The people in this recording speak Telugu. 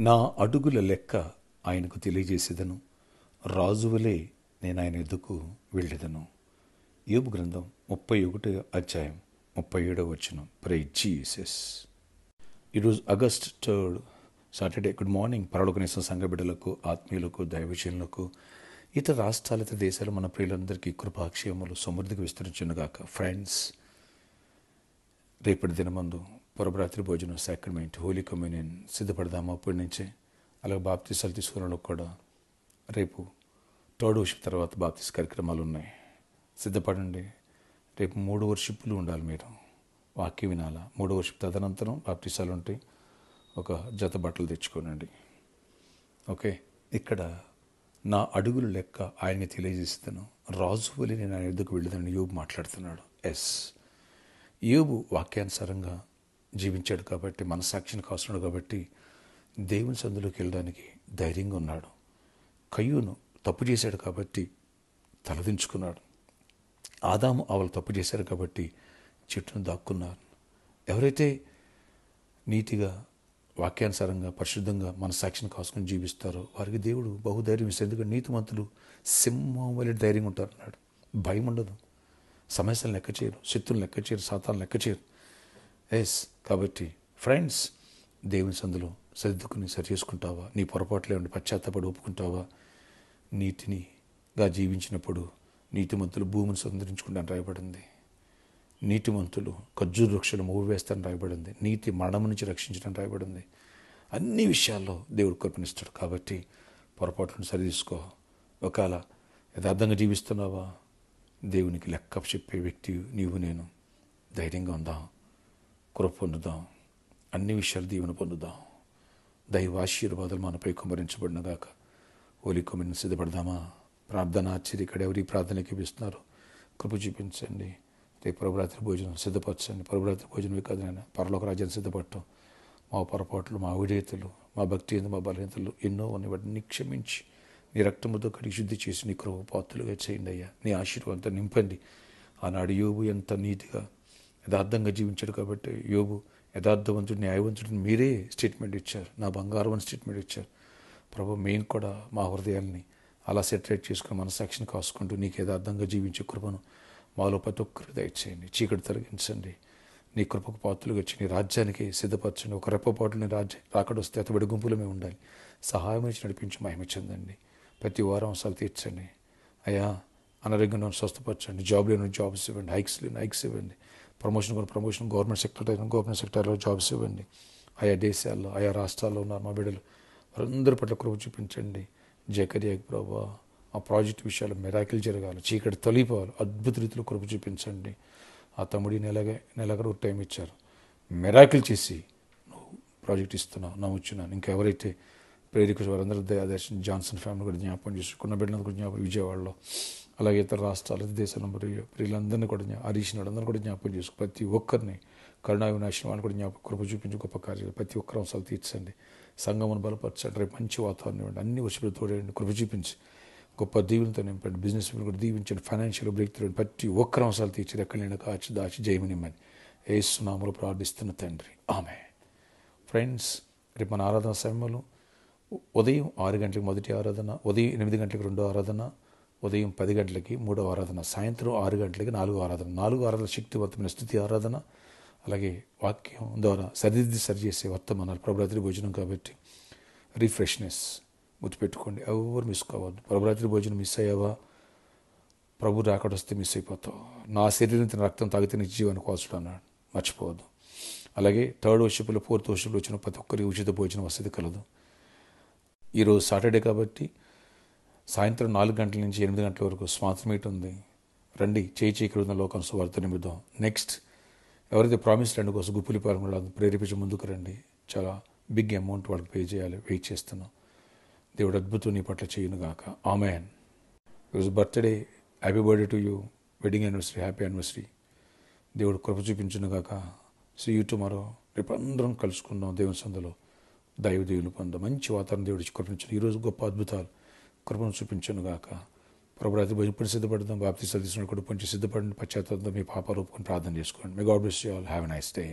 నా అడుగుల లెక్క ఆయనకు తెలియజేసేదను, రాజువలే నేను ఆయన ఎద్దుకు వెళ్ళేదను. యోబు గ్రంథం 31 అధ్యాయం 37 వచనం. Praise Jesus. ఈరోజు ఆగస్ట్ 3 సాటర్డే. గుడ్ మార్నింగ్ పరలోకనేశ్వర సంఘ బిడ్డలకు, ఆత్మీయులకు, దైవజనులకు, ఇతర రాష్ట్రాలు, ఇతర దేశాలు మన ప్రియులందరికీ కృపాక్షేమములు సమృద్ధిగా విస్తరించునుగాక. ఫ్రెండ్స్, రేపటి దినమందు పురభరాత్రి భోజనం, సాక్రమెంట్, హోలీ కమ్యూనియన్ సిద్ధపడదాము. అప్పటి నుంచే అలాగే బాప్తీసాలు తీసుకునే వాళ్ళకు కూడా రేపు థర్డ్ వర్షిప్ తర్వాత బాప్తీస్ కార్యక్రమాలు ఉన్నాయి. సిద్ధపడండి. రేపు 3 వర్షిప్లు ఉండాలి. మీరు వాక్యం వినాలా. 3 వర్షిప్ తదనంతరం బాప్తీసాలు ఉంటాయి. ఒక జత బట్టలు తెచ్చుకోనండి. ఓకే. ఇక్కడ నా అడుగులు లెక్క ఆయనకి తెలియజేస్తాను, రాజు వలె నేను ఆయన ఎద్దుకు వెళ్ళదని యోబు మాట్లాడుతున్నాడు. యోబు వాక్యానుసారంగా జీవించాడు కాబట్టి, మనసాక్షిని కాస్తున్నాడు కాబట్టి దేవుని సందులోకి వెళ్ళడానికి ధైర్యంగా ఉన్నాడు. కయ్యూను తప్పు చేశాడు కాబట్టి తలదించుకున్నాడు. ఆదాము అవలు తప్పు చేశారు కాబట్టి చెట్టును దాక్కున్నారు. ఎవరైతే నీతిగా, వాక్యానుసారంగా, పరిశుద్ధంగా మనసాక్షిని కాసుకొని జీవిస్తారో వారికి దేవుడు బహుధైర్యం ఇస్తారు. ఎందుకంటే నీతిమంతులు సింహం వలె ధైర్యంగా ఉంటారు అన్నాడు. భయం ఉండదు. సమస్యలను లెక్క చేయరు, శత్రువులను లెక్క చేయరు, సాతాను లెక్క చేయరు. కాబట్టి ఫ్రెండ్స్, దేవుని సందులో సరిదిద్దుకుని సరి చేసుకుంటావా? నీ పొరపాట్లు ఏమంటే పశ్చాత్తపడి ఒప్పుకుంటావా? నీతినిగా జీవించినప్పుడు నీతిమంతులు భూమిని సంతరించుకుంటాను రాయబడింది. నీతిమంతులు ఖర్జూర వృక్షాలు మూవి వేస్తారని రాయబడింది. నీతి మరణం నుంచి రక్షించడం రాయబడింది. అన్ని విషయాల్లో దేవుడు కృపణిస్తాడు. కాబట్టి పొరపాట్లను సరిదీసుకో. ఒకవేళ యథార్థంగా జీవిస్తున్నావా? దేవునికి లెక్క చెప్పే వ్యక్తి నీవు, నేను. ధైర్యంగా ఉందాం, కృప పొందుదాం, అన్ని విషయాలు దీవెన పొందుదాం. దైవ ఆశీర్వాదాలు మనపై కుమరించబడినగాక. హోలీ కమ్యూనియన్ సిద్ధపడదామా? ప్రార్థన ఆశ్చర్య ఇక్కడ ఎవరి ప్రార్థనకి ఇస్తున్నారు, కృప చూపించండి. రేపు ప్రభురాత్రి భోజనం సిద్ధపరచండి. ప్రభురాత్రి భోజనం కాదు నాయన, పరలోక రాజ్యాన్ని సిద్ధపడటం. మా పొరపాట్లు, మా విధేయతలు, మా భక్తి, మా బలహీనతలు ఎన్నో ఉన్నాయి. వాటిని క్షమించి నీ రక్తముతో కడిగి శుద్ధి చేసి నీ కృప పాత్రలుగా చేయండి అయ్యా. నీ ఆశీర్వాదంతో నింపండి. ఆనాడు యోబు ఎంత నీతిగా, యథార్థంగా జీవించాడు కాబట్టి యోబు యథార్థవంతుడు, న్యాయవంతుడిని మీరే స్టేట్మెంట్ ఇచ్చారు. నా బంగారం అని స్టేట్మెంట్ ఇచ్చారు. ప్రభు, మేము కూడా మా హృదయాల్ని అలా సెటరేట్ చేసుకుని మనసాక్షిని కాసుకుంటూ నీకు యథార్థంగా జీవించే కృపను మాలో ప్రతి ఒక్కరు దయచేయండి. చీకటి తొలగించండి. నీ కృపకు పాత్రలుగా వచ్చి నీ రాజ్యానికి సిద్ధపరచండి. ఒక రెప్పపాటు నీ రాజ్యం రాకడొస్తే అతబడి గుంపులో మేము ఉండాలి. సహాయం ఇచ్చి నడిపించి మహిమ చెందండి. ప్రతి వారం అవసరాలు తీర్చండి అయ్యా. అనారోగ్యంలో స్వస్థపరచండి. జాబ్ లేని జాబ్స్ ఇవ్వండి. హైక్స్ లేని హైక్స్ ఇవ్వండి. ప్రమోషన్ గవర్నమెంట్ సెక్టర్లో జాబ్స్ ఇవ్వండి. ఆయా దేశాల్లో, ఆయా రాష్ట్రాల్లో ఉన్నారు మా బిడ్డలు, వారందరి పట్ల కృప చూపించండి. జకర్యాకి ప్రభా, ఆ ప్రాజెక్ట్ విషయాలు మెరాకిల్ జరగాలి, చీకటి తొలిపోవాలి, అద్భుత రీతిలో కృప చూపించండి. ఆ తమ్ముడి నెలగా టైం ఇచ్చారు, మెరాకిల్ చేసి నువ్వు ప్రాజెక్ట్ ఇస్తున్నావు, నమ్ముచున్నాను. ఇంకెవరైతే ప్రేరిక వారందరూ దయదర్శనం, జాన్సన్ ఫ్యామిలీ కూడా జ్ఞాపకం చేసుకున్న బిడ్డలందరూ కూడా జ్ఞాపకం, విజయవాడలో అలాగే ఇతర రాష్ట్రాలు, దేశాల ప్రియులందరినీ కూడా హరీష్ అందరినీ కూడా జ్ఞాపకం చేసుకు ప్రతి ఒక్కరిని కరుణా వినాశనం వాళ్ళని కూడా జ్ఞాపకం, కృప చూపించి గొప్ప కార్యాలు ప్రతి ఒక్కరు అవసరాలు తీర్చండి. సంఘమును బలపరచండి. రేపు మంచి వాతావరణం ఇవ్వండి. అన్ని వర్షాలు తోడండి. కృప చూపించి గొప్ప దీవులతో నింపండి. బిజినెస్ కూడా దీవించండి. ఫైనాన్షియల్ బ్రేక్ త్రూ ప్రతి ఒక్కరు అవసరాలు తీర్చి ఎక్కడైనా కాచి దాచి జయమనిమ్మని యేసు నామములో ప్రార్థిస్తున్న తండ్రి, ఆమేన్. ఫ్రెండ్స్, రేపు మన ఆరాధన సమయంలో ఉదయం 6 గంటలకు మొదటి ఆరాధన, ఉదయం 8 గంటలకు 2వ ఆరాధన, ఉదయం 10 గంటలకి 3వ ఆరాధన, సాయంత్రం 6 గంటలకి 4వ ఆరాధన. 4 ఆరాధన శక్తివంతమైన స్తుతి ఆరాధన, అలాగే వాక్యం ద్వారా సరిచేసే వర్తమానాలు. ప్రభురాత్రి భోజనం కాబట్టి రిఫ్రెష్నెస్ గుర్తుపెట్టుకోండి. ఎవరు మిస్ కావద్దు. ప్రభురాత్రి భోజనం మిస్ అయ్యావా, ప్రభు రాకడొస్తే మిస్ అయిపోతావు. నా శరీరం తిన రక్తం తాగితే నీ జీవానికి వాసుడు అన్నాడు, మర్చిపోవద్దు. అలాగే థర్డ్ వర్షిప్లో, ఫోర్త్ వర్షిప్లో వచ్చిన ప్రతి ఒక్కరికి ఉచిత భోజనం వసతి కలదు. ఈరోజు సాటర్డే కాబట్టి సాయంత్రం 4 గంటల నుంచి 8 గంటల వరకు స్మార్ట్ మీట్ ఉంది. రండి, చేయి కృత లోకం సువార్త నిమిద్దాం. నెక్స్ట్ ఎవరైతే ప్రామిస్ ల్యాండ్ కోసం గుప్పులి పాలన ప్రేరేపించి ముందుకు రండి. చాలా బిగ్ అమౌంట్ వాళ్ళకి పే చేయాలి. వెయిట్ చేస్తున్నాం. దేవుడు అద్భుతం నీ పట్ల చేయను గాక. ఆమెన్. ఈరోజు birthday. Happy birthday to you. Wedding anniversary, happy anniversary. దేవుడు కృప చూపించును గాక. See you tomorrow. రేపు అందరం కలుసుకుందాం దేవుని సందులో. దేవుని పొందాం. మంచి వాతావరణం దేవుడు కృపించను. ఈరోజు గొప్ప అద్భుతాలు కృపను చూపించను గాక. ప్రభురాత్రి భోజనం సిద్ధపడదాం. బాప్తీసాలు తీసుకుని కూడా కొంచెం సిద్ధపడండి. పశ్చాత్తాపంతో మీ పాపాలు ఒప్పుకొని ప్రార్థన చేసుకోండి. May God bless you all. Have a nice day.